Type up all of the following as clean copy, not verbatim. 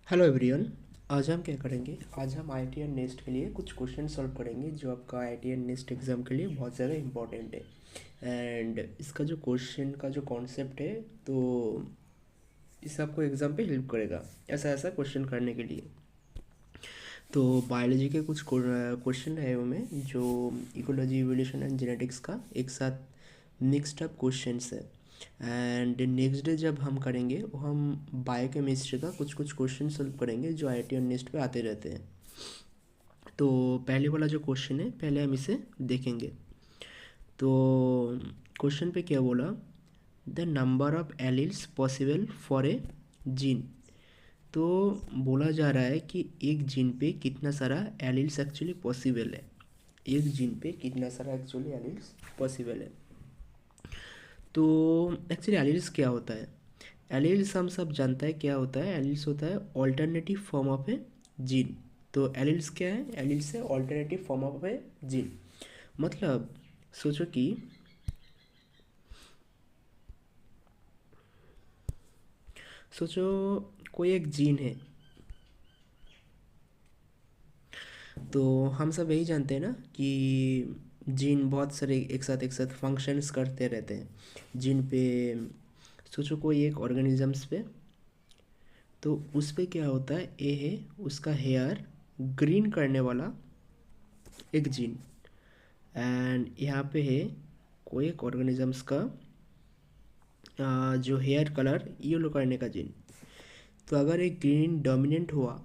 Hello everyone. आज हम क्या करेंगे? आज हम आई टी एन नेस्ट के लिए कुछ क्वेश्चन सॉल्व करेंगे जो आपका I T N NEST exam के लिए बहुत ज़्यादा इम्पोर्टेंट है। एंड इसका जो क्वेश्चन का जो कॉन्सेप्ट है, तो इससे आपको एग्ज़ाम पे हेल्प करेगा ऐसा ऐसा क्वेश्चन करने के लिए। तो बायोलॉजी के कुछ क्वेश्चन है उनमें जो इकोलॉजी, इवोल्यूशन एंड जेनेटिक्स का एक साथ मिक्स्ड अप क्वेश्चंस है। एंड नेक्स्ट डे जब हम करेंगे वो हम बायोकेमिस्ट्री का कुछ कुछ क्वेश्चन सॉल्व करेंगे जो आई टी नेस्ट पे आते रहते हैं। तो पहले वाला जो क्वेश्चन है, पहले हम इसे देखेंगे। तो क्वेश्चन पे क्या बोला? The number of alleles possible for a gene. तो बोला जा रहा है कि एक जीन पे कितना सारा एलील्स एक्चुअली पॉसिबल है। एक जीन पे कितना सारा एक्चुअली एलील्स पॉसिबल है। तो एक्चुअली एलील्स क्या होता है? एलील्स हम सब जानता है क्या होता है। एलील्स होता है alternative form of A gene. तो एलील्स क्या है? एलील्स है alternative form of A gene. मतलब सोचो कि सोचो कोई एक जीन है। तो हम सब यही जानते हैं ना कि जीन बहुत सारे एक साथ फंक्शंस करते रहते हैं जीन पे। सोचो कोई एक ऑर्गेनिजम्स पे, तो उस पे क्या होता है, ए है उसका हेयर ग्रीन करने वाला एक जीन। एंड यहाँ पे है कोई एक ऑर्गेनिजम्स का जो हेयर कलर येलो करने का जीन। तो अगर एक ग्रीन डोमिनेंट हुआ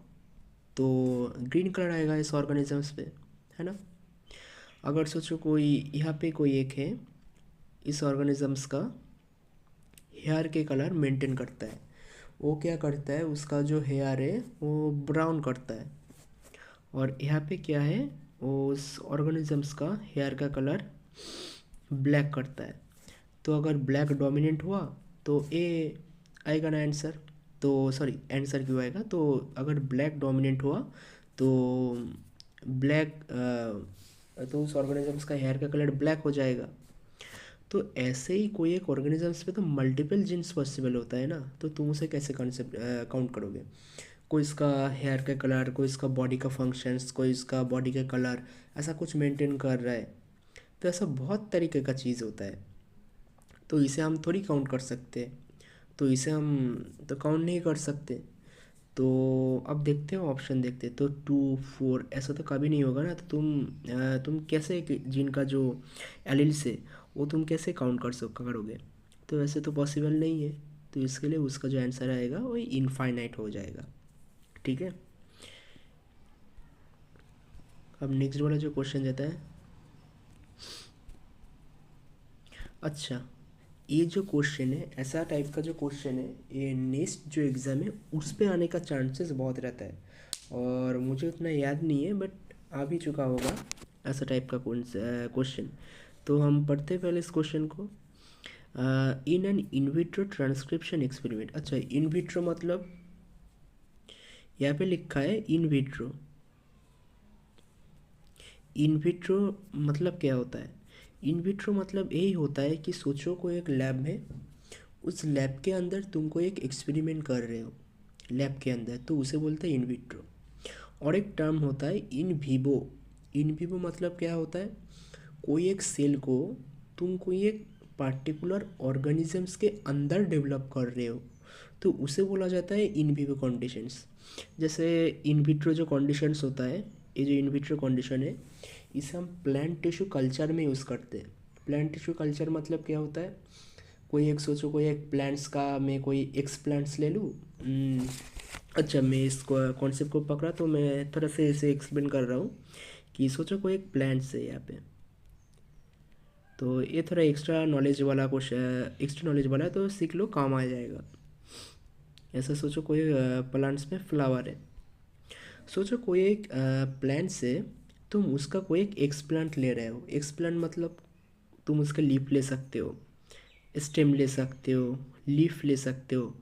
तो ग्रीन कलर आएगा इस ऑर्गेनिजम्स पे, है ना। अगर सोचो कोई यहाँ पे कोई एक है, इस ऑर्गेनिजम्स का हेयर के कलर मेंटेन करता है। वो क्या करता है, उसका जो हेयर है वो ब्राउन करता है। और यहाँ पे क्या है, वो उस ऑर्गेनिजम्स का हेयर का कलर ब्लैक करता है। तो अगर ब्लैक डोमिनेंट हुआ तो ए आएगा ना आंसर। तो सॉरी, आंसर क्यों आएगा, तो अगर ब्लैक डोमिनेंट हुआ तो ब्लैक तो उस ऑर्गेनिजम्स का हेयर का कलर ब्लैक हो जाएगा। तो ऐसे ही कोई एक ऑर्गेनिजम्स पे तो मल्टीपल जीन्स पॉसिबल होता है ना। तो तुम उसे कैसे कंसेप्ट काउंट करोगे? कोई इसका हेयर का कलर, कोई इसका बॉडी का फंक्शंस, कोई इसका बॉडी का कलर ऐसा कुछ मेंटेन कर रहा है। तो ऐसा बहुत तरीके का चीज़ होता है। तो इसे हम थोड़ी काउंट कर सकते हैं। तो इसे हम तो काउंट नहीं कर सकते। तो अब देखते हो, ऑप्शन देखते तो 2 4 ऐसा तो कभी नहीं होगा ना। तो तुम कैसे जिन का जो एलिल्स है वो तुम कैसे काउंट करोगे? तो वैसे तो पॉसिबल नहीं है। तो इसके लिए उसका जो आंसर आएगा वो इनफाइनाइट हो जाएगा। ठीक है। अब नेक्स्ट वाला जो क्वेश्चन रहता है, अच्छा, ये जो क्वेश्चन है, ऐसा टाइप का जो क्वेश्चन है, ये नेक्स्ट जो एग्ज़ाम है उस पे आने का चांसेस बहुत रहता है। और मुझे उतना याद नहीं है बट आ भी चुका होगा ऐसा टाइप का क्वेश्चन। तो हम पढ़ते हैं पहले इस क्वेश्चन को। In an in vitro transcription experiment. अच्छा, इन विट्रो मतलब यहाँ पे लिखा है इन विट्रो। इन विट्रो मतलब क्या होता है? इन विट्रो मतलब यही होता है कि सोचो कोई एक लैब है, उस लैब के अंदर तुमको एक एक्सपेरिमेंट कर रहे हो लैब के अंदर, तो उसे बोलते हैं इन विट्रो। और एक टर्म होता है इन विवो। इन विवो मतलब क्या होता है, कोई एक सेल को तुम कोई एक पार्टिकुलर ऑर्गेनिजम्स के अंदर डेवलप कर रहे हो, तो उसे बोला जाता है इन विवो कंडीशंस। जैसे इन विट्रो जो कंडीशंस होता है, ये जो इन विट्रो कंडीशन है, इसे हम प्लांट टिश्यू कल्चर में यूज़ करते हैं। प्लांट टिश्यू कल्चर मतलब क्या होता है, कोई एक सोचो कोई एक प्लांट्स का मैं कोई एक्स प्लांट्स ले लूँ। अच्छा, मैं इस कॉन्सेप्ट को पकड़ा तो मैं थोड़ा से इसे एक्सप्लेन कर रहा हूँ कि सोचो कोई एक प्लांट्स है यहाँ पे। तो ये थोड़ा एक्स्ट्रा नॉलेज वाला क्वेश्चन, एक्स्ट्रा नॉलेज वाला है तो सीख लो, काम आ जाएगा। ऐसा सोचो कोई प्लांट्स में फ्लावर है। सोचो कोई एक प्लांट से तुम उसका कोई एक एक्सप्लांट ले रहे हो। एक्सप्लांट मतलब तुम उसका लीफ ले सकते हो, स्टेम ले सकते हो, लीफ ले सकते हो,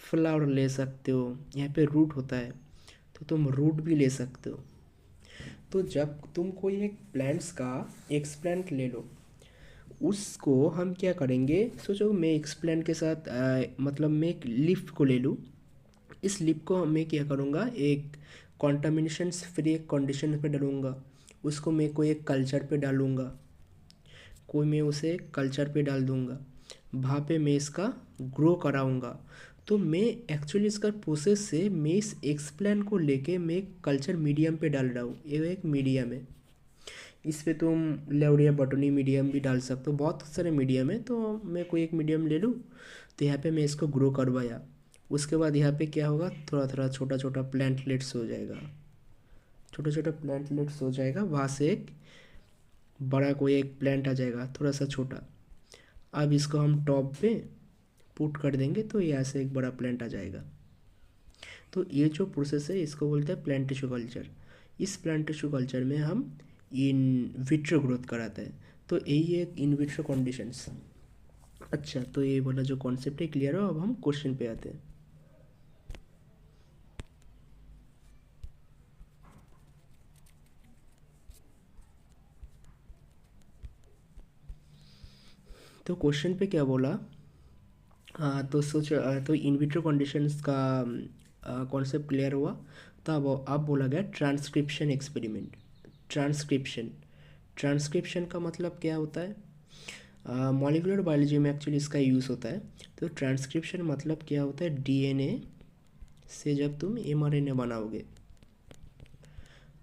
फ्लावर ले सकते हो, यहाँ पे रूट होता है तो तुम रूट भी ले सकते हो। तो जब तुम कोई एक प्लांट्स का एक्सप्लांट ले लो, उसको हम क्या करेंगे, सोचो मैं एक्सप्लांट के साथ मतलब मैं एक लीफ को ले लूँ, इस लिप को मैं क्या करूँगा, एक कॉन्टामिनेशन फ्री एक कंडीशन पे डालूँगा, उसको मैं कोई एक कल्चर पे डालूँगा, कोई मैं उसे कल्चर पे डाल दूँगा, वहाँ पे मैं इसका ग्रो कराऊँगा। तो मैं एक्चुअली इसका प्रोसेस से मैं इस एक्सप्लेन को लेके मैं एक कल्चर मीडियम पे डाल रहा हूँ। ये एक मीडियम है, इस पे तुम लेवड़िया बटनी मीडियम भी डाल सकते हो, बहुत सारे मीडियम है। तो मैं कोई एक मीडियम ले लूँ, तो यहाँ पे मैं इसको ग्रो करवाया। उसके बाद यहाँ पे क्या होगा, थोड़ा थोड़ा छोटा छोटा प्लांटलेट्स हो जाएगा, छोटा छोटा प्लांटलेट्स हो जाएगा, वहाँ से एक बड़ा कोई एक प्लांट आ जाएगा थोड़ा सा छोटा। अब इसको हम टॉप पे पुट कर देंगे तो यहाँ से एक बड़ा प्लांट आ जाएगा। तो ये जो प्रोसेस है इसको बोलते हैं प्लांट टिश्यू कल्चर। इस प्लांट टिश्यू कल्चर में हम इन विट्रो ग्रोथ कराते हैं। तो यही है इन विट्रो कंडीशंस। अच्छा, तो ये वाला जो कॉन्सेप्ट है क्लियर हो। अब हम क्वेश्चन पे आते हैं। तो क्वेश्चन पे क्या बोला, हाँ तो सोच, तो इन विट्रो कंडीशंस का कॉन्सेप्ट क्लियर हुआ। तो अब बोला गया ट्रांसक्रिप्शन एक्सपेरिमेंट। ट्रांसक्रिप्शन, ट्रांसक्रिप्शन का मतलब क्या होता है, मॉलिक्यूलर बायोलॉजी में एक्चुअली इसका यूज़ होता है। तो ट्रांसक्रिप्शन मतलब क्या होता है, डीएनए से जब तुम एमआरएनए बनाओगे,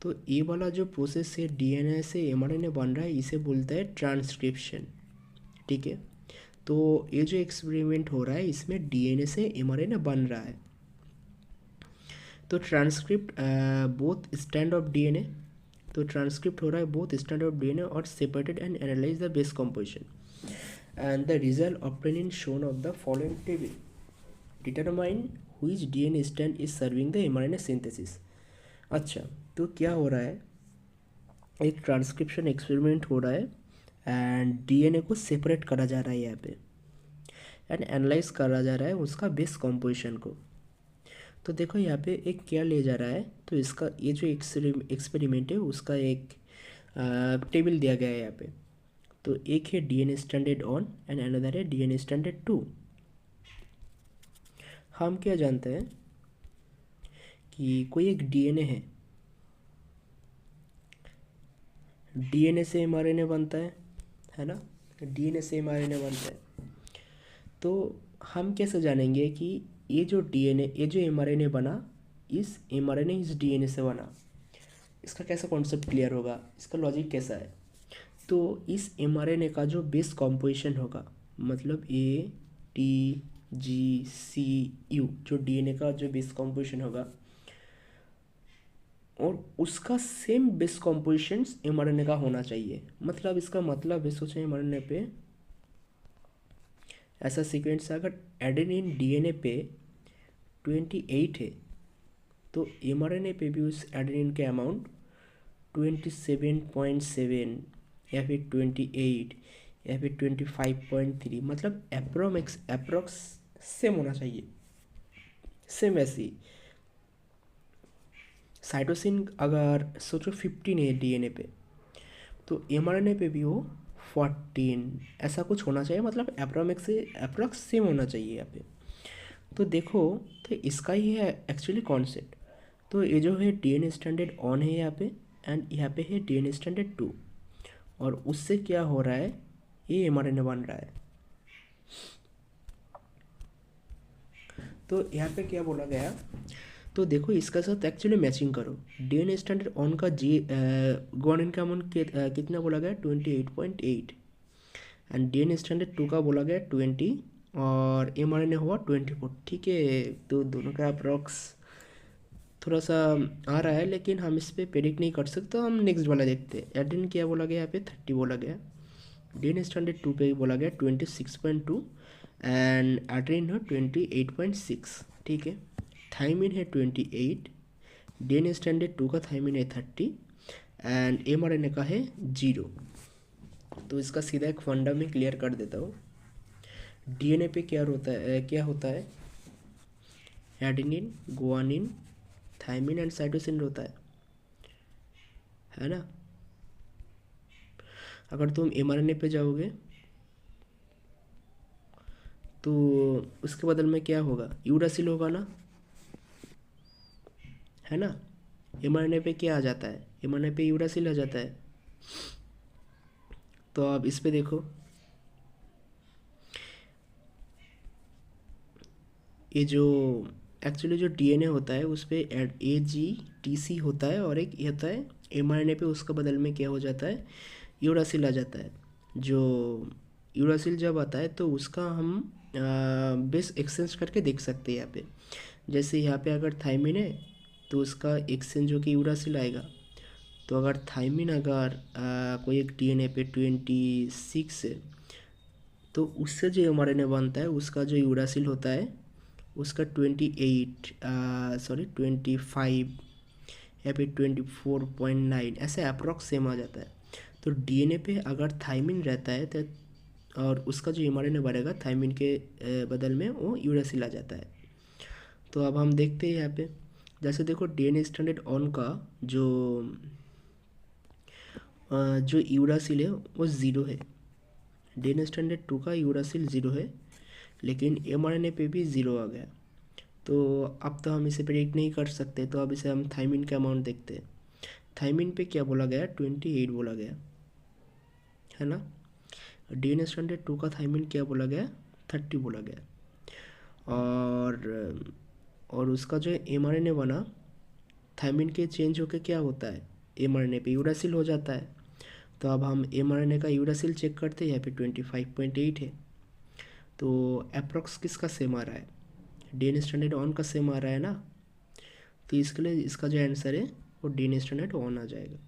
तो ये वाला जो प्रोसेस है डीएनए से एमआरएनए बन रहा है, इसे बोलता है ट्रांसक्रिप्शन। ठीक है, तो ये जो एक्सपेरिमेंट हो रहा है इसमें डीएनए से एमआरएनए बन रहा है। तो transcript both stand of DNA, तो ट्रांसक्रिप्ट हो रहा है बोथ स्टैंड ऑफ डीएनए और separated and analyse the base composition and the result obtain in shown of the following table determine which DNA stand is serving the mRNA synthesis. अच्छा, तो क्या हो रहा है, एक ट्रांसक्रिप्शन एक्सपेरिमेंट हो रहा है एंड डीएनए को सेपरेट करा जा रहा है यहाँ पे, एंड एनालाइज करा जा रहा है उसका बेस कंपोजिशन को। तो देखो यहाँ पे एक क्या ले जा रहा है, तो इसका ये जो एक्सपेरिमेंट है उसका एक टेबल दिया गया है यहाँ पे। तो एक है DNA standard on and another है डीएनए स्टैंडर्ड टू। हम क्या जानते हैं कि कोई एक डीएनए से एमआरएनए बनता है ना, डीएनए से एमआरएनए बनता है। तो हम कैसे जानेंगे कि ये जो डीएनए, ये जो एमआरएनए बना, इस एमआरएनए इस डीएनए से बना, इसका कैसा कॉन्सेप्ट क्लियर होगा, इसका लॉजिक कैसा है। तो इस एमआरएनए का जो बेस कॉम्पोजिशन होगा, मतलब ATGCU जो डीएनए का जो बेस कॉम्पोजिशन होगा, और उसका सेम बेस कॉम्पोजिशन एमआरएनए का होना चाहिए। मतलब इसका मतलब है, सोचें एमआरएनए पे ऐसा सीक्वेंस है, अगर एडेनिन डीएनए पे 28 है, तो एमआरएनए पे भी उस एडेनिन का अमाउंट 27.7 या फिर 28 या फिर 25.3, मतलब अप्रोक्स सेम होना चाहिए। सेम ऐसी साइटोसिन अगर सोचो 15 है डीएनए पे, तो एमआरएनए पे भी वो 14 ऐसा कुछ होना चाहिए, मतलब अप्रोक्स सेम होना चाहिए यहाँ पे। तो देखो, तो इसका ही है एक्चुअली कॉन्सेप्ट। तो ये जो है डीएनए स्टैंडर्ड ऑन है यहाँ पे, एंड यहाँ पे है डीएनए स्टैंडर्ड टू, और उससे क्या हो रहा है, ये एमआरएनए बन रहा है। तो यहाँ पे क्या बोला गया, तो देखो इसका साथ एक्चुअली मैचिंग करो। डीएनए स्टैंडर्ड ऑन का गुआनिन का अमाउंट कितना बोला गया, 28.8, एंड डीएनए स्टैंडर्ड टू का बोला गया 20, और एमआरएनए हुआ 24। ठीक है, तो दोनों का अप्रॉक्स थोड़ा सा आ रहा है, लेकिन हम इस पर प्रेडिक्ट नहीं कर सकते। हम नेक्स्ट वाला देखते हैं। एडेनिन क्या बोला गया यहाँ पे, 30 बोला गया। डीएनए स्टैंडर्ड टू पे बोला गया 26.2, एंड एडेनिन है 28.6। ठीक है, थाइमिन है 28, डीएनए स्टैंडर्ड टू का थाइमिन है 30, एंड एमआरएनए का है 0। तो इसका सीधा एक फंडा में क्लियर कर देता हूँ। डीएनए पे क्या होता है, adenine, guanine, thymine and cytosine होता है ना। अगर तुम एमआरएनए पे जाओगे तो उसके बदल में क्या होगा, यूरासिल होगा ना। है ना। mRNA पे क्या आ जाता है, mRNA पे यूरासिल आ जाता है। तो अब इस पे देखो, ये जो एक्चुअली जो डीएनए होता है उस पे AGTC होता है, और एक ये होता है mRNA पे, उसका बदल में क्या हो जाता है, यूरासिल आ जाता है। जो यूरासिल जब आता है तो उसका हम बेस एक्सचेंज करके देख सकते हैं यहाँ पे। जैसे यहाँ पे अगर थाइमिन है तो उसका एक्सचेंज होकर यूरासिल आएगा। तो अगर थाइमिन अगर कोई एक डीएनए पे 26 है, तो उससे जो mRNA बनता है उसका जो यूरासिल होता है उसका 28 सॉरी 25 या फिर 24.9 ऐसे अप्रॉक्स सेम आ जाता है। तो डीएनए पे अगर थाइमिन रहता है तो और उसका जो mRNA बढ़ेगा थाइमिन के बदल में वो यूरासिल आ जाता है। तो अब हम देखते हैं यहाँ पे, जैसे देखो डीएनए स्टैंडर्ड ऑन का जो यूरासिल है वो ज़ीरो है। डीएनए स्टैंडर्ड 2 का यूरासिल ज़ीरो है, लेकिन mRNA पे भी ज़ीरो आ गया। तो अब तो हम इसे प्रेडिक्ट नहीं कर सकते, तो अब इसे हम थाइमिन का अमाउंट देखते हैं। थाइमिन पे क्या बोला गया, 28 बोला गया, है ना। डीएनए स्टैंडर्ड 2 का थाइमिन क्या बोला गया, 30 बोला गया। और उसका जो mRNA बना, थाइमिन के चेंज होके क्या होता है, mRNA पे यूरासिल हो जाता है। तो अब हम mRNA का यूरासिल चेक करते हैं, यहाँ पे 25.8 है। तो अप्रॉक्स किसका सेम आ रहा है, डीएनए स्टैंडर्ड ऑन का सेम आ रहा है ना। तो इसके लिए इसका जो आंसर है वो डीएनए स्टैंडर्ड ऑन आ जाएगा।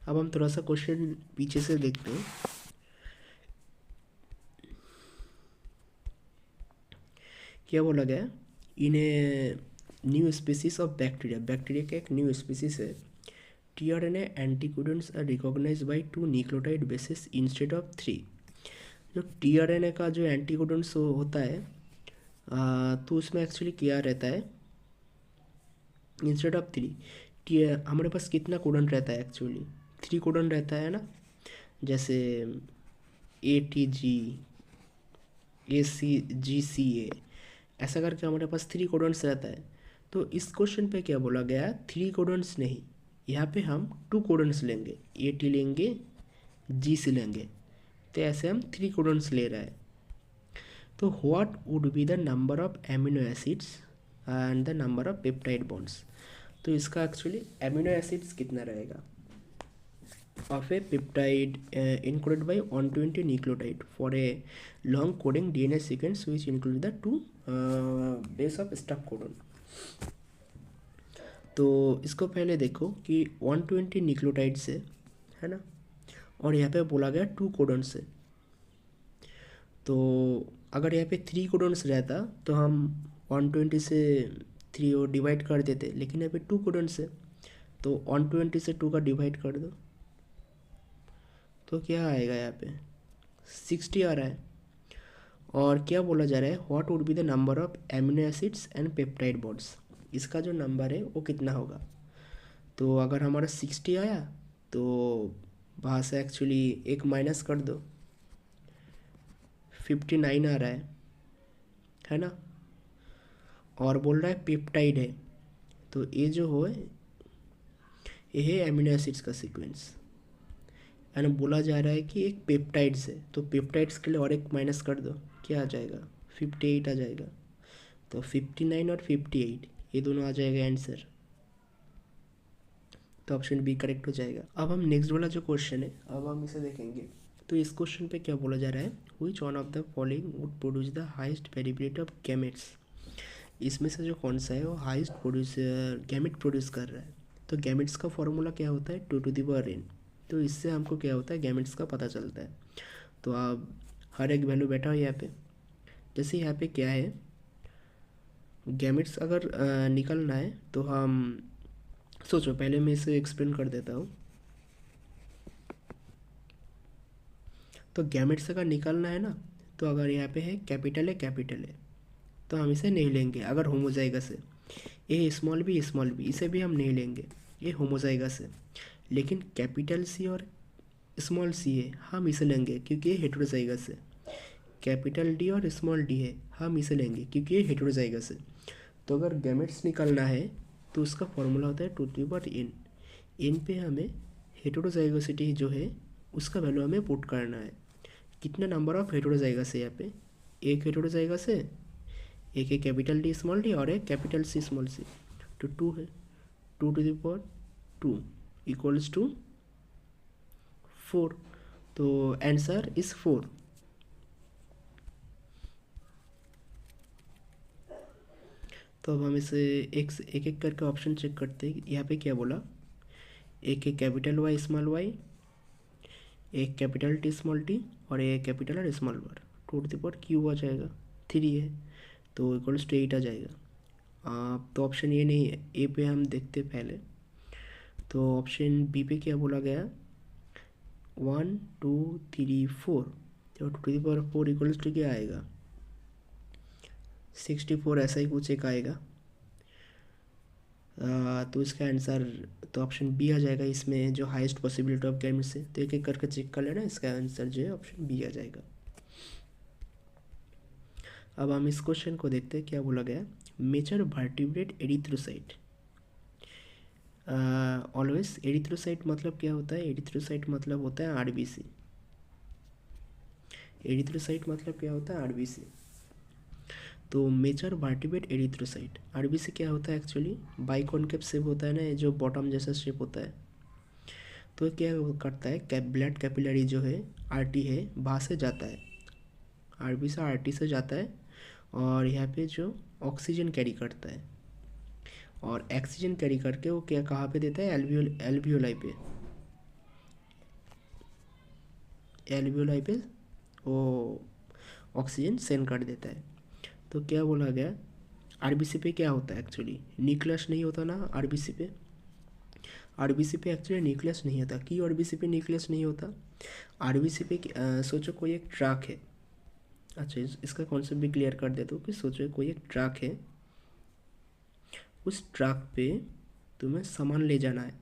अब हम थोड़ा सा क्वेश्चन पीछे से देखते हैं। क्या बोला गया, in a new species of bacteria, bacteria का एक न्यू स्पीसीज है, tRNA anticodons are recognise by 2 nucleotide basis instead of 3। जो टीआरएनए का जो एंटीकोडन्स होता है तो उसमें एक्चुअली क्या रहता है, इंस्टेड ऑफ 3। टी हमारे पास कितना कोडन रहता है, एक्चुअली 3 कोडन रहता है ना। जैसे ATG, ACGCA, ऐसा करके हमारे पास 3 कोडन्स रहता है। तो इस क्वेश्चन पे क्या बोला गया, 3 कोडन्स नहीं, यहाँ पे हम 2 कोडन्स लेंगे, AT लेंगे, GC लेंगे। तो ऐसे हम 3 कोडन्स ले रहे हैं। तो what would be the number of amino acids and the number of peptide bonds. तो इसका एक्चुअली एमिनो एसिड्स कितना रहेगा of a peptide encoded by 120 nucleotide for a long coding DNA sequence which include the 2 base of stop codon। तो इसको पहले देखो कि 120 nucleotide से, है ना, और यहाँ पे बोला गया 2 कोडन से। तो अगर यहाँ पे 3 कोडन्स रहता तो हम 120 से 3 और डिवाइड कर देते, लेकिन यहाँ पे 2 कोडन्स है तो 120 से 2 का डिवाइड कर दो, तो क्या आएगा, यहाँ पे 60 आ रहा है। और क्या बोला जा रहा है, what would be the number of amino acids and peptide bonds, इसका जो नंबर है वो कितना होगा। तो अगर हमारा 60 आया तो वहाँ से एक्चुअली एक माइनस कर दो, 59 आ रहा है ना। और बोल रहा है पेप्टाइड है, तो ये जो हो ये है एमिनो एसिड्स का सीक्वेंस, एंड बोला जा रहा है कि एक पेप्टाइड्स है, तो पेप्टाइड्स के लिए और एक माइनस कर दो, क्या आ जाएगा, 58 आ जाएगा। तो 59 और 58 ये दोनों आ जाएगा आंसर। तो ऑप्शन बी करेक्ट हो जाएगा। अब हम नेक्स्ट वाला जो क्वेश्चन है अब हम इसे देखेंगे। तो इस क्वेश्चन पे क्या बोला जा रहा है, which one of the following would produce the highest variability of gametes. इसमें से जो कौन सा है वो हाईएस्ट गैमेट प्रोड्यूस कर रहा है। तो गैमेट्स का फॉर्मूला क्या होता है, 2 to the power n। तो इससे हमको क्या होता है, गैमेट्स का पता चलता है। तो आप हर एक वैल्यू बैठा हो यहाँ पे, जैसे यहाँ पे क्या है, गैमेट्स अगर निकलना है तो हम सोचो, पहले मैं इसे एक्सप्लेन कर देता हूँ। तो गैमेट्स अगर निकलना है ना, तो अगर यहाँ पे है कैपिटल है तो हम इसे नहीं लेंगे। अगर होमोजाइगस है, ये स्मॉल बी इसे भी हम नहीं लेंगे, ये होमोजाइगस है। लेकिन कैपिटल सी और स्मॉल सी है, हम इसे लेंगे क्योंकि ये हेटेरोजाइगस है। कैपिटल डी और स्मॉल डी है, हम इसे लेंगे क्योंकि ये हेटेरोजाइगस है। तो अगर गैमेट्स निकालना है तो उसका फॉर्मूला होता है 2n। n पे हमें हेटेरोजाइगोसिटी जो है उसका वैल्यू हमें पुट करना है। कितना नंबर ऑफ हेटेरोजाइगस है यहाँ पे, एक हेटेरोजाइगस है, एक है कैपिटल डी स्मॉल डी और एक कैपिटल सी स्मॉल सी, तो 2 है। 2 इक्वल्स टू 4, तो आंसर इज 4। तो अब हम इसे एक एक करके ऑप्शन चेक करते हैं। यहाँ पे क्या बोला, एक है कैपिटल वाई स्मॉल वाई, एक कैपिटल टी स्मॉल टी और एक कैपिटल आर स्मॉल आर। 2 आ जाएगा, 3 है तो इक्वल्स टू 8 आ जाएगा। तो ऑप्शन ये नहीं है, ए पे हम देखते पहले। तो ऑप्शन बी पे क्या बोला गया, 1 2 3 4, तो 2 इक्वल्स टू क्या आएगा, 64 ऐसा ही कुछ एक आएगा। तो इसका आंसर तो ऑप्शन बी आ जाएगा, इसमें जो हाईएस्ट पॉसिबिलिटी ऑफ गैमेट्स से। तो एक एक करके चेक कर लेना, इसका आंसर जो है ऑप्शन बी आ जाएगा। अब हम इस क्वेश्चन को देखते हैं, क्या बोला गया, major vertebrate erythrocyte. Always erythrocyte मतलब क्या होता है, एरिथ्रोसाइट मतलब होता है आरबीसी। एरिथ्रोसाइट मतलब क्या होता है, आरबीसी। तो मेजर वर्टिब्रेट एरिथ्रोसाइट, आरबीसी क्या होता है एक्चुअली, बाइकॉनकेव शेप होता है ना, जो बॉटम जैसा शेप होता है। तो क्या करता है, ब्लड कैपिलरी जो है आरटी है वहाँ से जाता है, आरबी से आरटी से जाता है, और यहाँ पे जो ऑक्सीजन कैरी करता है, और ऑक्सीजन कैरी करके वो क्या कहाँ पे देता है, एल्वियोलाई पे वो ऑक्सीजन सेंड कर देता है। तो क्या बोला गया, आरबीसी पे क्या होता है एक्चुअली, न्यूक्लियस नहीं होता ना आरबीसी पे। आरबीसी पे एक्चुअली न्यूक्लियस नहीं होता। क्यों आरबीसी पे न्यूक्लियस नहीं होता, आरबीसी पे सोचो कोई एक ट्रैक है। अच्छा, इसका कॉन्सेप्ट भी क्लियर कर देता हूँ कि सोचो कोई एक ट्रक है, उस ट्रक पे तुम्हें सामान ले जाना है,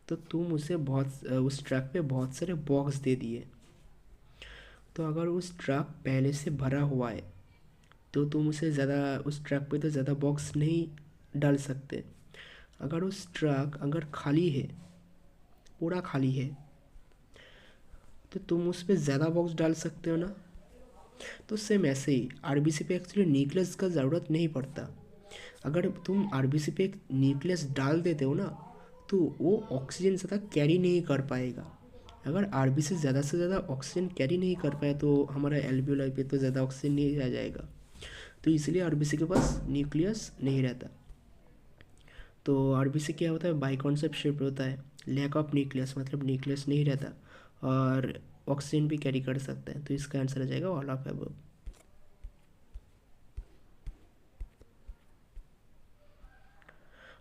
तो तुम उसे उस ट्रक पे बहुत सारे बॉक्स दे दिए। तो अगर उस ट्रक पहले से भरा हुआ है तो तुम उसे ज़्यादा, उस ट्रक पे तो ज़्यादा बॉक्स नहीं डाल सकते। अगर उस ट्रक अगर खाली है, पूरा खाली है, तो तुम उस पर ज़्यादा बॉक्स डाल सकते हो ना। तो सेम ऐसे ही आरबीसी पे एक्चुअली न्यूक्लियस का ज़रूरत नहीं पड़ता। अगर तुम आरबीसी पे एक न्यूक्लियस डाल देते हो ना, तो वो ऑक्सीजन ज़्यादा कैरी नहीं कर पाएगा। अगर आरबीसी ज़्यादा से ज़्यादा ऑक्सीजन कैरी नहीं कर पाए तो हमारा एल्वियोलाई पे तो ज़्यादा ऑक्सीजन नहीं रह जाएगा। तो इसलिए आरबीसी के पास न्यूक्लियस नहीं रहता। तो आरबीसी क्या होता है, बाई कॉन्सेप्ट शेप होता है, लैक ऑफ न्यूक्लियस मतलब न्यूक्लियस नहीं रहता, और ऑक्सीजन भी कैरी कर सकता है। तो इसका आंसर आ जाएगा ऑल ऑफ अबव।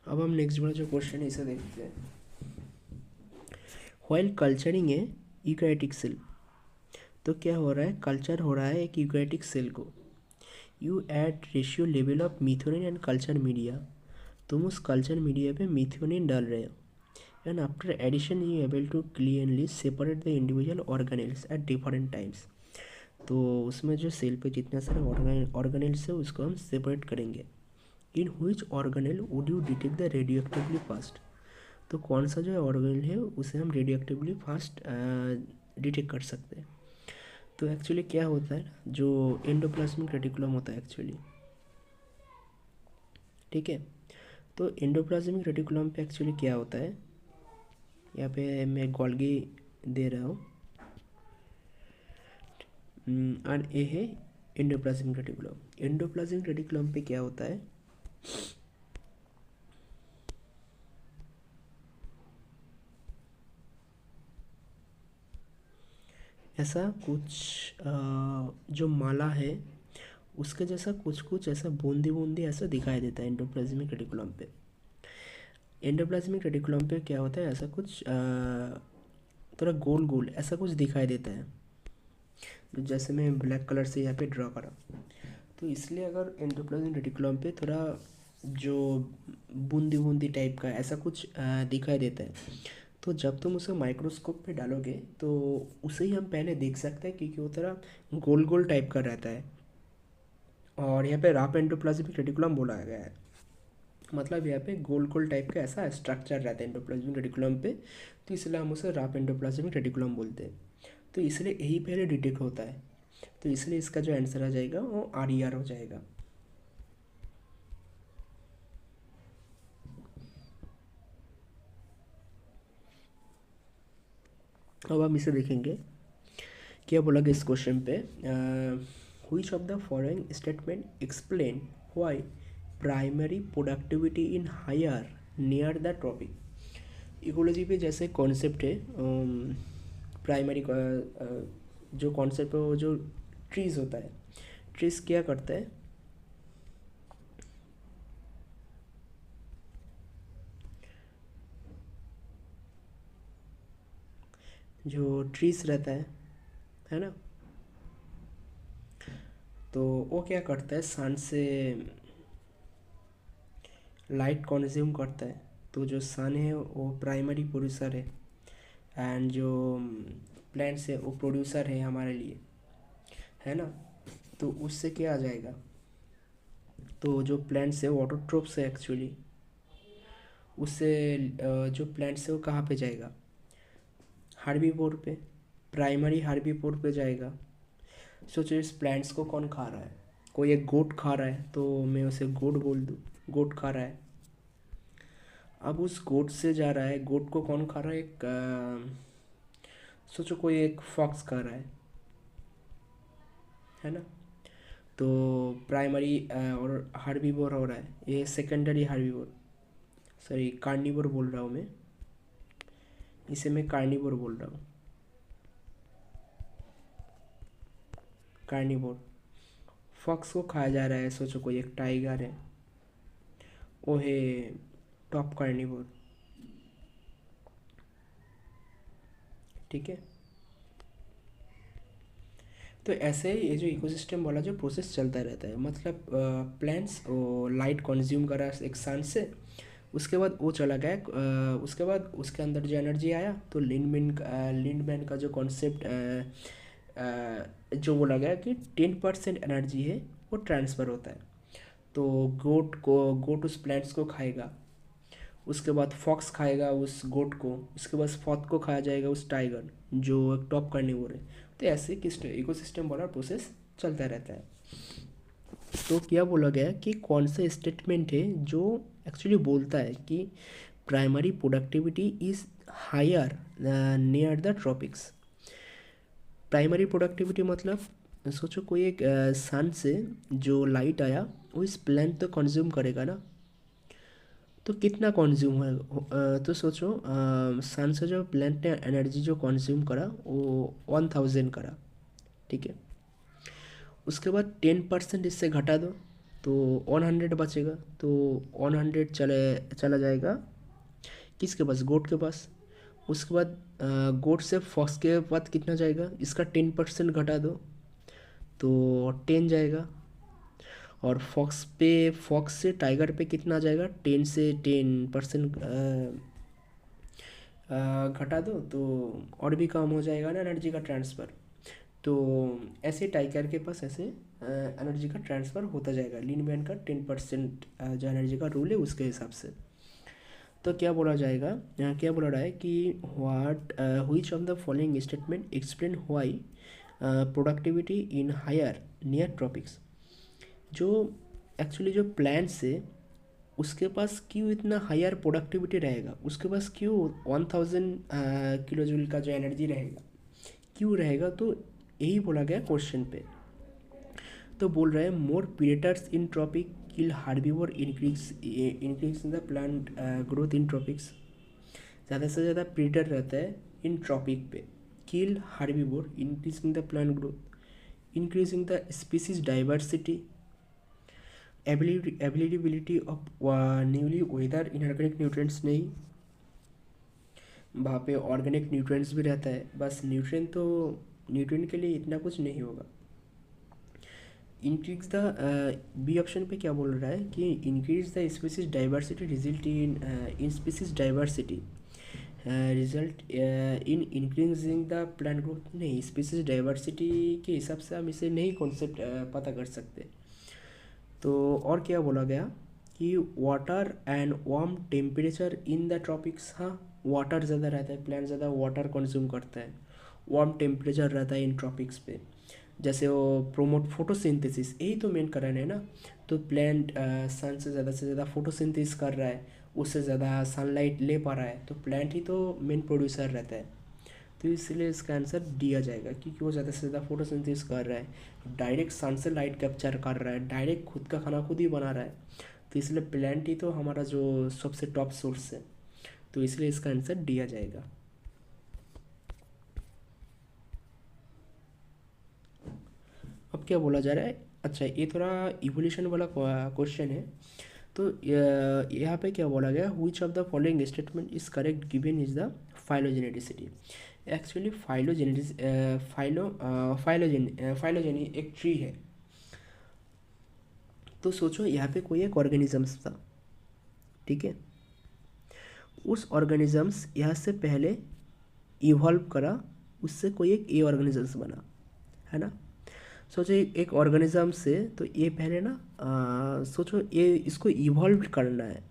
अब हम नेक्स्ट वाला जो क्वेश्चन है इसे देखते हैं। व्हाइल कल्चरिंग ए यूकैरियोटिक सेल, तो क्या हो रहा है, कल्चर हो रहा है एक यूकैरियोटिक सेल को। You add ratio level of methionine and culture media, तुम उस कल्चर मीडिया पे मिथ्योनिन डाल रहे हो, and after addition you able to clearly separate the individual organelles at different times. तो उसमें जो सेल पे जितने सारे ऑर्गेनेल्स है उसको हम सेपरेट करेंगे। In which organelle would you detect the radioactively fast, तो कौन सा जो ऑर्गेनेल है उसे हम रेडियोएक्टिवली फास्ट डिटेक्ट कर सकते हैं। तो एक्चुअली क्या होता है, जो एंडोप्लाज्मिक रेटिकुलम होता है एक्चुअली, ठीक है। तो एंडोप्लाज्मिक रेटिकुलम पे एक्चुअली क्या होता है, यहाँ पे मैं गोल्गी दे रहा हूँ, और ये है एंडोप्लाज्मिक रेटिकुलम। एंडोप्लाज्मिक रेटिकुलम पे क्या होता है, ऐसा कुछ जो माला है उसके जैसा कुछ कुछ ऐसा बूंदी बूंदी ऐसा दिखाई देता है एंडोप्लाज्मिक रेटिकुलम पे। एंडोप्लाज्मिक रेटिकुलम पे क्या होता है, ऐसा कुछ थोड़ा गोल गोल ऐसा कुछ दिखाई देता है, जैसे मैं ब्लैक कलर से यहाँ पे ड्रॉ करा। तो इसलिए अगर एंडोप्लाज्मिक रेटिकुलम पे थोड़ा जो बूंदी बूंदी टाइप का ऐसा कुछ दिखाई देता है, तो जब तुम उसे माइक्रोस्कोप पे डालोगे तो उसे ही हम पहले देख सकते हैं, क्योंकि वो तरह गोल गोल टाइप का रहता है। और यहाँ पे रफ एंडोप्लाज्मिक रेटिकुलम बोला गया है, मतलब यहाँ पे गोल गोल टाइप का ऐसा स्ट्रक्चर रहता है एंडोप्लाज्मिक रेटिकुलम पे, तो इसलिए हम उसे रफ एंडोप्लाज्मिक रेटिकुलम बोलते हैं। तो इसलिए यही पहले डिटेक्ट होता है, तो इसलिए इसका जो आंसर आ जाएगा वो RER हो जाएगा। अब हम इसे देखेंगे, क्या बोला गया इस क्वेश्चन पे, which of the following statement explain why primary productivity in higher near the tropic. Ecology पे जैसे कॉन्सेप्ट है, प्राइमरी जो कॉन्सेप्ट है वो जो ट्रीज होता है, ट्रीज क्या करता है, जो ट्रीज रहता है ना, तो वो क्या करता है, सन से लाइट कंज्यूम करता है। तो जो सन है वो प्राइमरी प्रोड्यूसर है, एंड जो प्लांट्स है वो प्रोड्यूसर है हमारे लिए, है ना। तो उससे क्या आ जाएगा, तो जो प्लांट्स है वो ऑटोट्रोप्स है एक्चुअली, उससे जो प्लांट्स है वो कहाँ पे जाएगा, हार्बीवोर पे, प्राइमरी हार्बीवोर पे जाएगा। सोचो इस प्लांट्स को कौन खा रहा है, कोई एक गोट खा रहा है, तो मैं उसे गोट बोल दूँ, गोट खा रहा है। अब उस गोट से जा रहा है, गोट को कौन खा रहा है, एक सोचो कोई एक फॉक्स खा रहा है ना। तो प्राइमरी और हार्बीवोर हो रहा है, ये सेकेंडरी हार्बीवोर, सॉरी कार्निवोर बोल रहा हूँ मैं, इसे मैं कार्निवोर बोल रहा हूँ, कार्निवोर। फॉक्स को खाया जा रहा है, सोचो कोई एक टाइगर है, वो है टॉप कार्निवोर, ठीक है। तो ऐसे ही ये जो इकोसिस्टम वाला जो प्रोसेस चलता रहता है, मतलब प्लांट्स वो लाइट कंज्यूम करा एक सन से, उसके बाद वो चला गया, उसके बाद उसके अंदर जो एनर्जी आया, तो लिंडमैन का जो कॉन्सेप्ट जो बोला गया कि 10% एनर्जी है वो ट्रांसफ़र होता है। तो गोट उस प्लांट्स को खाएगा, उसके बाद फॉक्स खाएगा उस गोट को, उसके बाद फॉक्स को खाया जाएगा उस टाइगर जो एक टॉप कार्निवोर है। तो ऐसे किस इकोसिस्टम वाला प्रोसेस चलता रहता है। तो क्या बोला गया कि कौन सा स्टेटमेंट है जो एक्चुअली बोलता है कि primary productivity is higher near the tropics. Primary productivity मतलब सोचो कोई एक सन से जो लाइट आया वो इस प्लांट तो कंज्यूम करेगा ना, तो कितना कंज्यूम है, तो सोचो सन से जो प्लांट ने एनर्जी जो कंज्यूम करा वो 1000 करा, ठीक है। उसके बाद 10% इससे घटा दो तो 100 बचेगा, तो 100 चला जाएगा किसके पास, गोट के पास। उसके बाद गोट से फॉक्स के पास कितना जाएगा, इसका 10% घटा दो तो 10 जाएगा। और फॉक्स से टाइगर पे कितना जाएगा, 10 से 10% घटा दो तो और भी कम हो जाएगा ना एनर्जी का ट्रांसफ़र। तो ऐसे टाइगर के पास ऐसे एनर्जी का ट्रांसफ़र होता जाएगा, लिनमैन का 10% जो एनर्जी का रूल है उसके हिसाब से। तो क्या बोला जाएगा, क्या बोला रहा है कि which of the following statement explain why productivity in higher near tropics. जो एक्चुअली जो प्लांट्स है उसके पास क्यों इतना हायर प्रोडक्टिविटी रहेगा, उसके पास क्यों 1000 किलो जूल का जो एनर्जी रहेगा, क्यों रहेगा, तो यही बोला गया क्वेश्चन पे। तो बोल रहे हैं more predators in tropic kill herbivore increase in the plant growth in tropics. ज़्यादा से ज़्यादा प्रीडेटर रहता है इन ट्रॉपिक पे, kill herbivore increasing the plant growth, increasing the species diversity, ability of newly weather inorganic nutrients नहीं, वहाँ पे organic nutrients भी रहता है, बस न्यूट्रिएंट के लिए इतना कुछ नहीं होगा। इंक्रीज द बी ऑप्शन पे क्या बोल रहा है कि increase the species diversity result in species diversity, result in increasing the plant growth, नहीं, स्पीसीज डाइवर्सिटी के हिसाब से हम इसे नहीं कॉन्सेप्ट पता कर सकते। तो और क्या बोला गया कि water and warm temperature in the tropics, हाँ वाटर ज़्यादा रहता है, प्लांट ज़्यादा वाटर कंज्यूम करता है, वार्म टेम्परेचर रहता है इन ट्रॉपिक्स पे, जैसे वो प्रोमोट फोटोसिंथेसिस, यही तो मेन कारण है ना। तो प्लांट सन से ज़्यादा फोटोसिंथेसिस कर रहा है, उससे ज़्यादा सनलाइट ले पा रहा है, तो प्लांट ही तो मेन प्रोड्यूसर रहता है। तो इसलिए इसका आंसर डी आ जाएगा, क्योंकि वो ज़्यादा से ज़्यादा फोटोसिंथेसिस कर रहा है, डायरेक्ट सन से लाइट कैप्चर कर रहा है, डायरेक्ट खुद का खाना खुद ही बना रहा है। तो इसलिए प्लांट ही तो हमारा जो सबसे टॉप सोर्स है, तो इसलिए इसका आंसर डी आ जाएगा। अब क्या बोला जा रहा है, अच्छा ये थोड़ा इवोल्यूशन वाला क्वेश्चन है। तो यहाँ पे क्या बोला गया, which of the following statement is correct given is the phylogeneticity. Actually phylogeny एक ट्री है। तो सोचो यहाँ पे कोई एक ऑर्गेनिजम्स था, ठीक है, उस ऑर्गेनिजम्स यहाँ से पहले इवॉल्व करा, उससे कोई एक ए ऑर्गेनिजम्स बना, है ना। सोचो एक ऑर्गेनिज्म से, तो ये पहले ना सोचो ये इसको इवॉल्व करना है,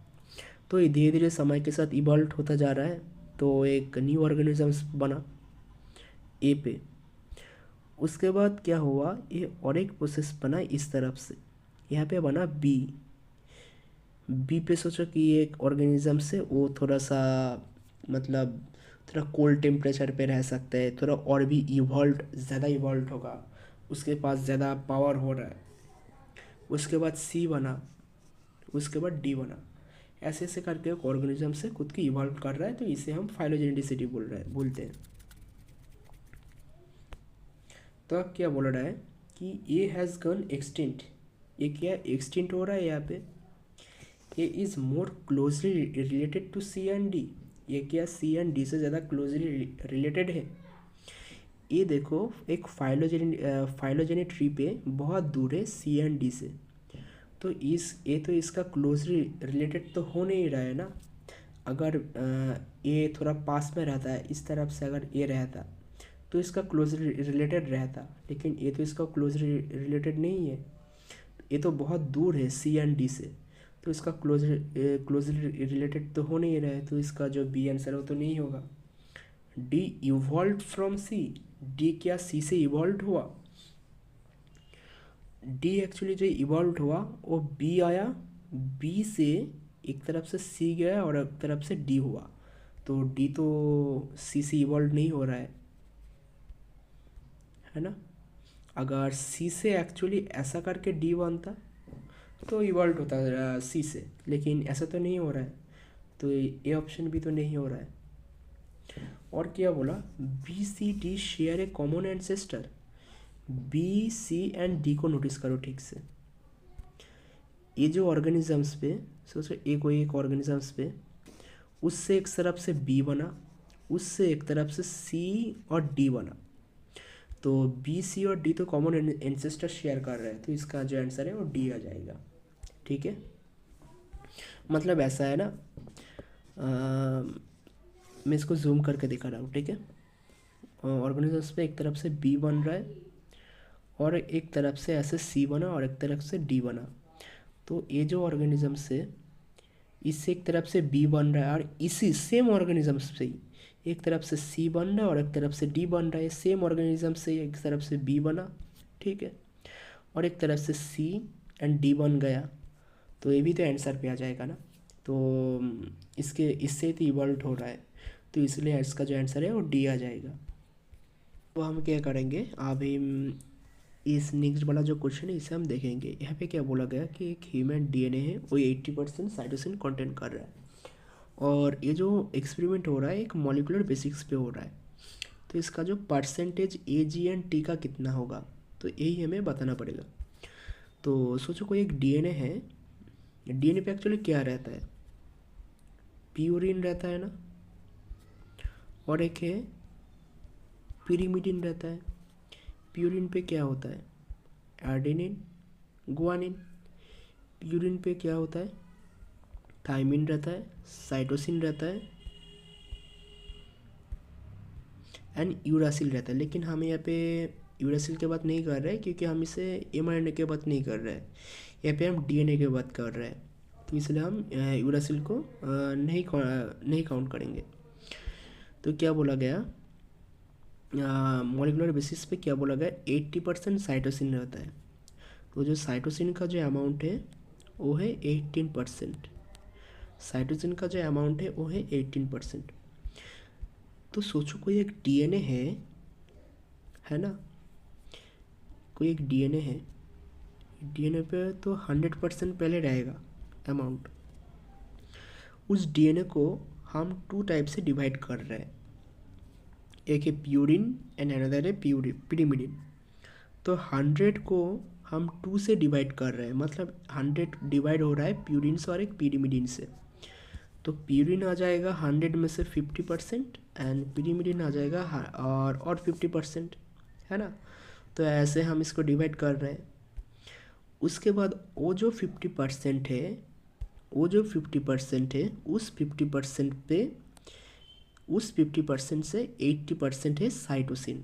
तो ये धीरे धीरे समय के साथ इवॉल्व होता जा रहा है, तो एक न्यू ऑर्गेनिजम्स बना ए पे। उसके बाद क्या हुआ, ये और एक प्रोसेस बना इस तरफ से, यहाँ पे बना बी। बी पे सोचो कि ये एक ऑर्गेनिज्म से वो थोड़ा सा मतलब थोड़ा कोल्ड टेम्परेचर पे रह सकता है, थोड़ा और भी इवॉल्व, ज़्यादा इवॉल्व होगा, उसके पास ज़्यादा पावर हो रहा है। उसके बाद सी बना, उसके बाद डी बना, ऐसे ऐसे करके एक ऑर्गेनिज्म से खुद की इवॉल्व कर रहा है, तो इसे हम फाइलोजेनेटिसिटी बोलते हैं। तो अब क्या बोल रहा है कि ए हैज़ गन एक्सटिंक्ट, ये क्या एक्सटिंक्ट हो रहा है यहाँ पे, A is more closely related to C and D, ये क्या सी एंड डी से ज़्यादा क्लोजली रिलेटेड है। ये देखो एक फाइलोजेनी ट्री पे बहुत दूर है सी एंड डी से, तो तो इसका क्लोजली रिलेटेड तो हो नहीं रहा है ना। अगर ये थोड़ा पास में रहता है, इस तरफ से अगर ये रहता तो इसका क्लोजली रिलेटेड रहता, लेकिन ये तो इसका क्लोजली रिलेटेड नहीं है, ये तो बहुत दूर है सी एंड डी से, तो इसका क्लोजली रिलेटेड तो हो नहीं रहा है, तो इसका जो बी आंसर है वो तो नहीं होगा। D evolve from C, D क्या सी से इवॉल्व हुआ, डी एक्चुअली जो इवॉल्व हुआ वो बी आया, बी से एक तरफ से सी गया और एक तरफ से डी हुआ, तो डी तो सी से इवॉल्व नहीं हो रहा है ना। अगर सी से एक्चुअली ऐसा करके डी बनता तो इवॉल्व होता सी से, लेकिन ऐसा तो नहीं हो रहा है, तो ये ऑप्शन भी तो नहीं हो रहा है। और क्या बोला, B C D share a common ancestor, B C and D को नोटिस करो ठीक से। ये जो ऑर्गेनिजम्स पे सोचो, एक ऑर्गेनिजम्स पे उससे एक तरफ से बी बना, उससे एक तरफ से सी और डी बना, तो बी सी और डी तो कॉमन एंसेस्टर शेयर कर रहे हैं, तो इसका जो आंसर है वो डी आ जाएगा, ठीक है। मतलब ऐसा है ना, मैं इसको जूम करके दिखा रहा हूँ, ठीक है। ऑर्गेनिजम्स पे एक तरफ से बी बन रहा है और एक तरफ से ऐसे सी बना और एक तरफ से डी बना, तो ये जो ऑर्गेनिज्म से इससे एक तरफ से बी बन रहा है, और इसी सेम ऑर्गेनिज्म से ही एक तरफ से सी बन रहा है और एक तरफ से डी बन रहा है, सेम ऑर्गेनिज्म से एक तरफ से बी बना, ठीक है, और एक तरफ से सी एंड डी बन गया, तो ये भी तो आंसर पे आ जाएगा ना। तो इसके इससे तो इवॉल्व हो रहा है, तो इसलिए इसका जो आंसर है वो डी आ जाएगा। तो हम क्या करेंगे अभी, इस नेक्स्ट वाला जो क्वेश्चन है इसे हम देखेंगे। यहाँ पे क्या बोला गया कि एक ह्यूमन डीएनए है वो 80% साइटोसिन कंटेंट कर रहा है, और ये जो एक्सपेरिमेंट हो रहा है एक मॉलिकुलर बेसिक्स पे हो रहा है, तो इसका जो percentage A G and T का कितना होगा, तो यही हमें बताना पड़ेगा। तो सोचो कोई एक डीएनए है, डीएनए पे एक्चुअली क्या रहता है, प्यूरिन रहता है ना, और एक है पिरीमिडिन रहता है। प्यूरिन पे क्या होता है, एडेनिन गुआनिन, प्यूरिन पे क्या होता है, थाइमिन रहता है, साइटोसिन रहता है, एंड यूरासिल रहता है, लेकिन हम यहाँ पे यूरासिल की बात नहीं कर रहे हैं क्योंकि हम इसे mRNA की बात नहीं कर रहे हैं, यहाँ पे हम DNA की बात कर रहे हैं। तो इसलिए हम यूरासिल को नहीं काउंट करेंगे। तो क्या बोला गया, मॉलिकुलर बेसिस पे क्या बोला गया, 80% साइटोसिन रहता है। तो जो साइटोसिन का जो अमाउंट है वो है 18%। साइटोसिन का जो अमाउंट है वो है 18%। तो सोचो कोई एक DNA है ना, कोई एक DNA है, DNA पे तो 100% पहले रहेगा अमाउंट। उस DNA को हम 2 टाइप से डिवाइड कर रहे हैं, एक है प्यूरिन एंड अनदर है पिरिमिडिन। तो 100 को हम 2 से डिवाइड कर रहे हैं, मतलब 100 डिवाइड हो रहा है प्यूरिन से और एक पिरिमिडिन से। तो प्यूरिन आ जाएगा 100 में से 50% एंड पिरिमिडिन आ जाएगा और 50%, है ना। तो ऐसे हम इसको डिवाइड कर रहे हैं। उसके बाद वो जो 50% है, उस 50% से 80% है साइटोसिन,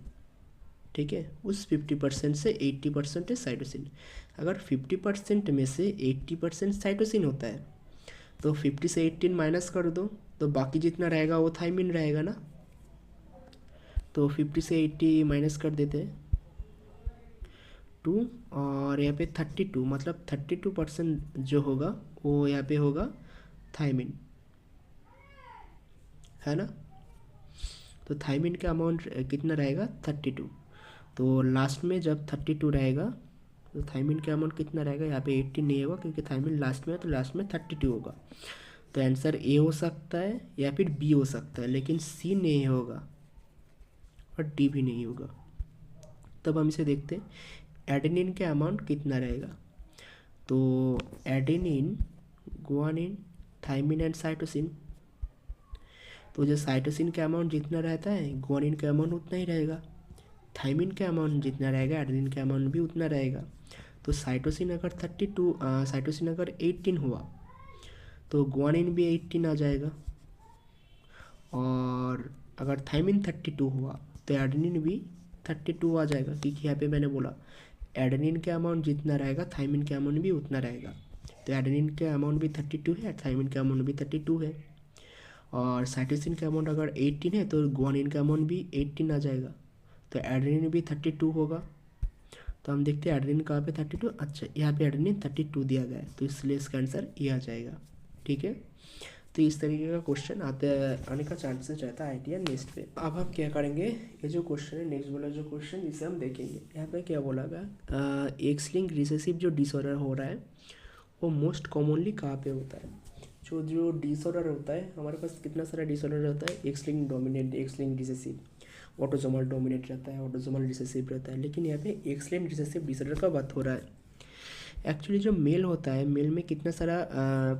ठीक है। उस 50% से 80% है साइटोसिन। अगर 50% में से 80% साइटोसिन होता है तो 50 से 18 माइनस कर दो, तो बाकी जितना रहेगा वो थाइमिन रहेगा ना। तो 50 से 80 माइनस कर देते हैं 2, और यहाँ पे 32, मतलब 32% जो होगा वो यहाँ पे होगा थाइमिन, है ना। तो थाइमिन का अमाउंट कितना रहेगा, 32। तो लास्ट में जब 32 रहेगा तो थाइमिन का अमाउंट कितना रहेगा, यहाँ पे 18 नहीं होगा क्योंकि थाइमिन लास्ट में है, तो लास्ट में 32 होगा। तो आंसर ए हो सकता है या फिर बी हो सकता है, लेकिन सी नहीं होगा और डी भी नहीं होगा। तब हम इसे देखते हैं एडेनिन का अमाउंट कितना रहेगा। तो adenine, guanine, thymine and cytosine, तो जो साइटोसिन का अमाउंट जितना रहता है गुआनिन का अमाउंट उतना ही रहेगा, थाइमिन का अमाउंट जितना रहेगा एडेनिन का अमाउंट भी उतना रहेगा। तो साइटोसिन अगर 18 हुआ तो गुआनिन भी 18 आ जाएगा, और अगर थाइमिन 32 हुआ तो एडेनिन भी 32 आ जाएगा, क्योंकि यहाँ पे मैंने बोला एडेनिन का अमाउंट जितना रहेगा थाइमिन का अमाउंट भी उतना रहेगा। तो एडेनिन का अमाउंट भी 32 है, थाइमिन का अमाउंट भी 32 है, और साइटोसिन का अमाउंट अगर 18 है तो गुआनिन का अमाउंट भी 18 आ जाएगा। तो एडेनिन भी 32 होगा। तो हम देखते हैं एडेनिन कहाँ पे 32, अच्छा यहाँ पे एडेनिन 32 दिया गया है, तो इसलिए इसका आंसर ये आ जाएगा, ठीक है। तो इस तरीके का क्वेश्चन आने का चांसेस रहता है आईटीआर नेक्स्ट पे। अब हम क्या करेंगे, ये जो क्वेश्चन है नेक्स्ट वाला जो क्वेश्चन इसे हम देखेंगे। यहाँ पे क्या बोला गया, एक्स लिंक रिसेसिव जो डिसऑर्डर हो रहा है वो मोस्ट कॉमनली कहाँ पे होता है। जो डिसऑर्डर होता है, हमारे पास कितना सारा डिसऑर्डर रहता है, x link dominant, x linked recessive, autosomal dominant रहता है, ऑटोसोमल रिसेसिव रहता है। लेकिन यहाँ पे एक्स लिंक रिसेसिव डिसऑर्डर का बात हो रहा है। एक्चुअली जो मेल होता है, मेल में कितना सारा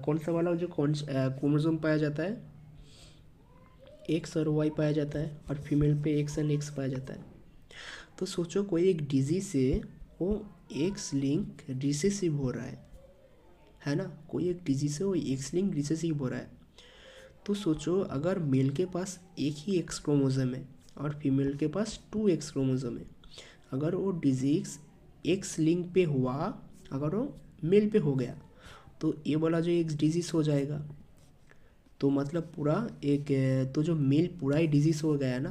कौन सा वाला जो क्रोमोसोम पाया जाता है, एक्स और वाई पाया जाता है, और फीमेल पे एक्स एंड एक्स पाया जाता है। तो सोचो कोई एक डिजीज से वो एक्स लिंक रिसेसिव हो रहा है ना, कोई एक डिजीज से वो एक्स लिंक रिसेसिव हो रहा है। तो सोचो अगर मेल के पास एक ही एक्स क्रोमोसोम है और फीमेल के पास 2 एक्स क्रोमोसोम है, अगर वो डिजीज एक्स लिंक पे हुआ, अगर वो मेल पे हो गया तो ये वाला जो एक डिजीज़ हो जाएगा। तो मतलब पूरा एक, तो जो मेल पूरा ही डिजीज़ हो गया ना,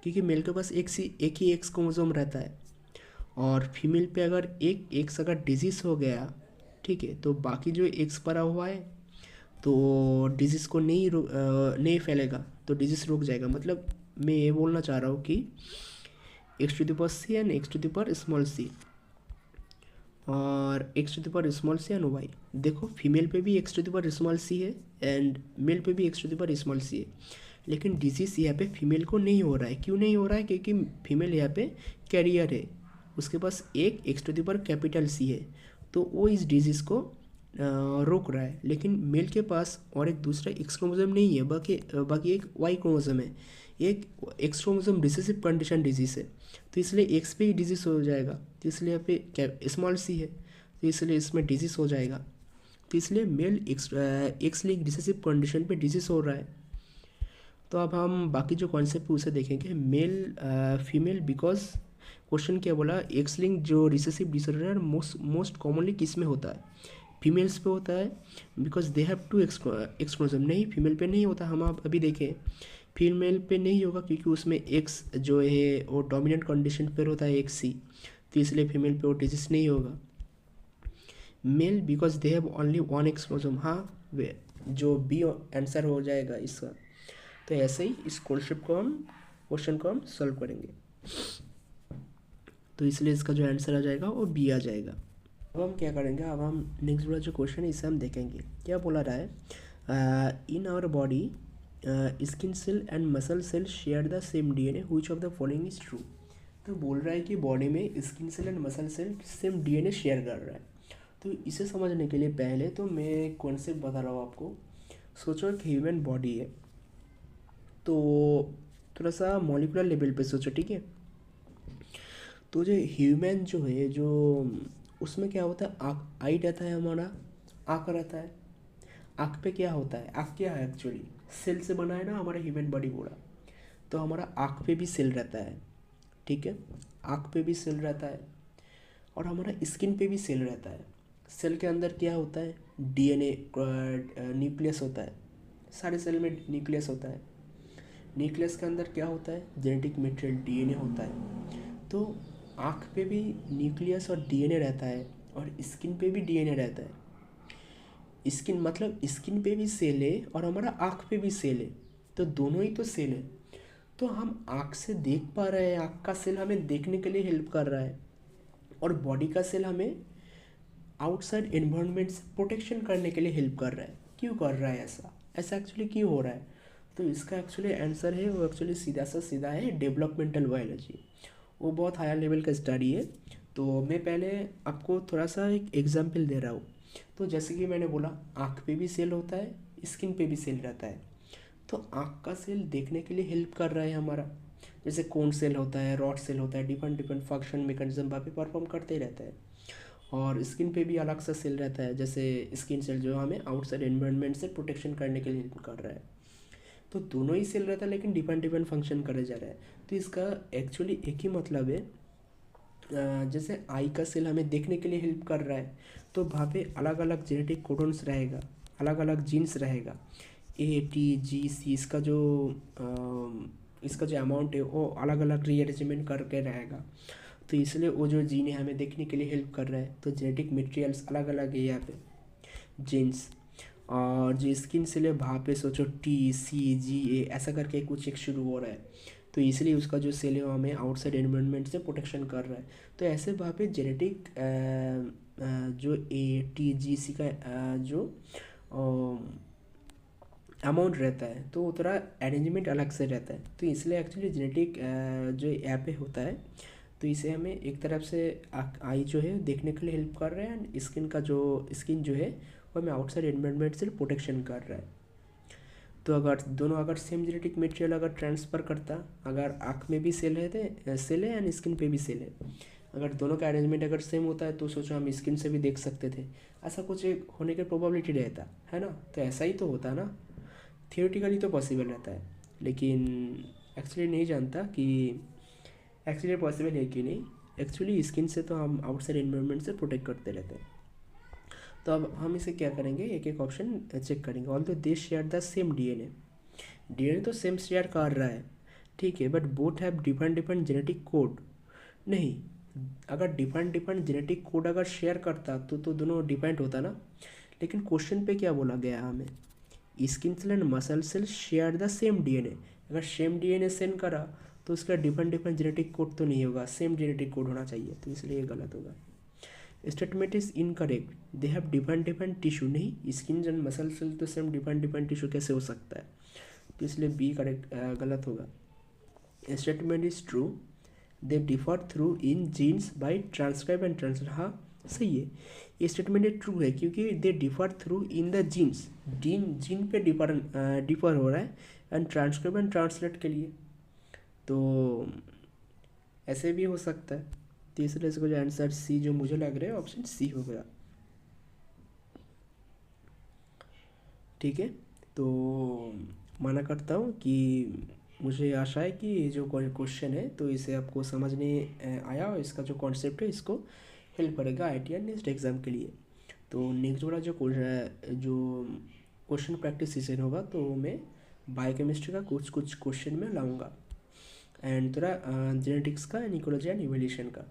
क्योंकि मेल के पास एक ही एक्स क्रोमोसोम रहता है, और फीमेल पे अगर एक एक्स अगर डिजीज़ हो गया, ठीक है, तो बाकी जो एक्स पड़ा हुआ है तो डिजीज़ को नहीं फैलेगा, तो डिजीज़ रुक जाएगा। मतलब मैं ये बोलना चाह रहा हूँ कि x to the power c and x to the power small c और x to the power small c and y. देखो फीमेल पे भी x to the power small c है एंड मेल पे भी x to the power small c है, लेकिन disease यहाँ पे फीमेल को नहीं हो रहा है। क्यों नहीं हो रहा है, क्योंकि फीमेल यहाँ पे कैरियर है, उसके पास एक X to the power capital C है, तो वो इस डिजीज़ को रोक रहा है। लेकिन मेल के पास और एक दूसरा एक्स क्रोमोसोम नहीं है, बाकी एक वाई क्रोमोसोम है, एक x chromosome recessive condition disease है, तो इसलिए एक्स पे ही डिजीज़ हो जाएगा। तो इसलिए यहाँ पे स्मॉल सी है, तो इसलिए इसमें डिजीज़ हो जाएगा। तो इसलिए male X linked recessive condition पे डिजीज़ हो रहा है, तो अब हम बाकी जो कॉन्सेप्ट है उसे देखेंगे। मेल फीमेल बिकॉज क्वेश्चन क्या बोला, एक्स लिंक जो रिसेसिव डिसऑर्डर मोस्ट कॉमनली किस में होता है, फीमेल्स पे होता है, because they have two exclusive. नहीं, फीमेल पे नहीं होता। हम आप अभी देखें, फीमेल पे नहीं होगा क्योंकि उसमें एक्स जो है वो डोमिनेंट कंडीशन पर होता है, एक्स सी, तो इसलिए फीमेल पे वो डिजीज नहीं होगा। Male because they have only one exclusive, हाँ जो बी आंसर हो जाएगा इसका। तो ऐसे ही इस क्वेश्चन को हम सॉल्व करेंगे। तो इसलिए इसका जो आंसर आ जाएगा वो बी आ जाएगा। अब हम क्या करेंगे, अब हम नेक्स्ट वाला जो क्वेश्चन है इसे हम देखेंगे। क्या बोला रहा है, in our body skin cell and muscle cell share the same DNA, which of the following is true. तो बोल रहा है कि बॉडी में skin cell and muscle cell same DNA share कर रहा है। तो इसे समझने के लिए पहले तो मैं कॉन्सेप्ट बता रहा हूँ आपको। सोचो एक ह्यूमन बॉडी है, तो थोड़ा सा मॉलिकुलर लेवल पे सोचो, ठीक है। तो जो ह्यूमन जो है, जो उसमें क्या होता है, आँख, आई रहता है हमारा, आँख रहता है। आँख पे क्या होता है, आँख क्या है एक्चुअली, सेल से बना है ना हमारा ह्यूमन बॉडी पूरा। तो हमारा आँख पे भी सेल रहता है, ठीक है, आँख पे भी सेल रहता है, और हमारा स्किन पे भी सेल रहता है। सेल के अंदर क्या होता है, डीएनए न्यूक्लियस होता है। सारे सेल में न्यूक्लियस होता है। न्यूक्लियस के अंदर क्या होता है, जेनेटिक मटेरियल डीएनए होता है। तो आँख पे भी न्यूक्लियस और डीएनए रहता है, और स्किन पे भी डीएनए रहता है। स्किन मतलब स्किन पे भी सेल है और हमारा आँख पे भी सेल है, तो दोनों ही तो सेल है। तो हम आँख से देख पा रहे हैं, आँख का सेल हमें देखने के लिए हेल्प कर रहा है, और बॉडी का सेल हमें आउटसाइड एनवायरनमेंट से प्रोटेक्शन करने के लिए हेल्प कर रहा है। क्यों कर रहा है ऐसा, ऐसा एक्चुअली क्यों हो रहा है? तो इसका एक्चुअली आंसर है, वो एक्चुअली सीधा सा सीधा है डेवलपमेंटल बायोलॉजी। वो बहुत हायर लेवल का स्टडी है। तो मैं पहले आपको थोड़ा सा एक एग्जांपल दे रहा हूँ। तो जैसे कि मैंने बोला, आँख पे भी सेल होता है, स्किन पे भी सेल रहता है। तो आँख का सेल देखने के लिए हेल्प कर रहा है हमारा। जैसे कोन सेल होता है, रॉड सेल होता है, डिफरेंट डिफरेंट फंक्शन मैकेनिज्म वहाँ पे परफॉर्म करते ही रहता है। और स्किन पे भी अलग सा सेल रहता है, जैसे स्किन सेल जो हमें आउटसाइड एनवायरनमेंट से प्रोटेक्शन करने के लिए हेल्प कर रहा है। तो दोनों ही सेल रहता है, लेकिन डिफरेंट डिफरेंट फंक्शन करे जा रहा है। तो इसका एक्चुअली एक ही मतलब है। जैसे आई का सेल हमें देखने के लिए हेल्प कर रहा है, तो वहाँ पे अलग अलग जेनेटिक कोडन्स रहेगा, अलग अलग जीन्स रहेगा, A T G C। इसका जो अमाउंट है वो अलग अलग रीअरेंजमेंट करके रहेगा। तो इसलिए वो जो जीन है हमें देखने के लिए हेल्प कर रहा है। तो जेनेटिक मटेरियल्स अलग अलग है यहाँ पे, जीन्स। और जो स्किन सेल है वहाँ पे सोचो T C G A ऐसा करके कुछ एक शुरू हो रहा है। तो इसलिए उसका जो सेल है वो हमें आउटसाइड एनवायरनमेंट से प्रोटेक्शन कर रहा है। तो ऐसे वहाँ पे जेनेटिक जो A T G C का जो अमाउंट रहता है, तो वो थोड़ा अरेंजमेंट अलग से रहता है। तो इसलिए एक्चुअली जेनेटिक जो यहाँ पे होता है, तो इसे हमें एक तरफ से आई जो है देखने के लिए हेल्प कर रहा है, एंड स्किन जो है वो हमें आउटसाइड एनवायरनमेंट से प्रोटेक्शन कर रहा है। तो अगर दोनों अगर सेम जेनेटिक मटेरियल अगर ट्रांसफ़र करता, अगर आँख में भी सेल है एंड स्किन पे भी सेल है, अगर दोनों का अरेंजमेंट अगर सेम होता है, तो सोचो हम स्किन से भी देख सकते थे। ऐसा कुछ एक होने की प्रोबेबिलिटी रहता है ना। तो ऐसा ही तो होता है ना, थियोरेटिकली तो पॉसिबल रहता है, लेकिन एक्चुअली नहीं जानता कि एक्चुअली पॉसिबल है कि नहीं। एक्चुअली स्किन से तो हम आउटसाइड एनवायरनमेंट से प्रोटेक्ट करते रहते हैं। तो अब हम इसे क्या करेंगे, एक एक ऑप्शन चेक करेंगे। Although they share the same DNA, DNA तो सेम शेयर कर रहा है, ठीक है, but both have different different genetic code. नहीं, अगर डिफरेंट डिफरेंट जेनेटिक कोड अगर शेयर करता तो दोनों डिपेंड होता ना। लेकिन क्वेश्चन पे क्या बोला गया हमें, skin cell and muscle cell share the same DNA. अगर सेम डीएनए सेंड करा तो उसका डिफरेंट डिफरेंट जेनेटिक कोड तो नहीं होगा, सेम जेनेटिक कोड होना चाहिए, तो इसलिए ये गलत होगा। Statement is incorrect, they have different different tissue. नहीं, स्किन एंड मसल सेल तो सेम डिफरेंट डिफरेंट टिश्यू कैसे हो सकता है, तो इसलिए बी करेक्ट गलत होगा। Statement is true, they differ through in genes by transcribe and translate. हाँ सही है, ये स्टेटमेंट ट्रू है, क्योंकि they differ through in the genes, gene पे डिफर हो रहा है, एंड ट्रांसक्राइब एंड ट्रांसलेट के लिए। तो ऐसे भी हो सकता है। तीसरे इसका जो आंसर सी जो मुझे लग रहा है ऑप्शन सी हो गया, ठीक है। तो माना करता हूँ कि मुझे आशा है कि ये जो क्वेश्चन है तो इसे आपको समझने आया और इसका जो कॉन्सेप्ट है इसको हेल्प करेगा IIT एंड नेक्स्ट एग्ज़ाम के लिए। तो नेक्स्ट वाला जो क्वेश्चन प्रैक्टिस सेशन होगा तो मैं बायोकेमिस्ट्री का कुछ कुछ क्वेश्चन में लाऊंगा एंड थोड़ा जेनेटिक्स का एंड इकोलॉजी एंड इवोल्यूशन का।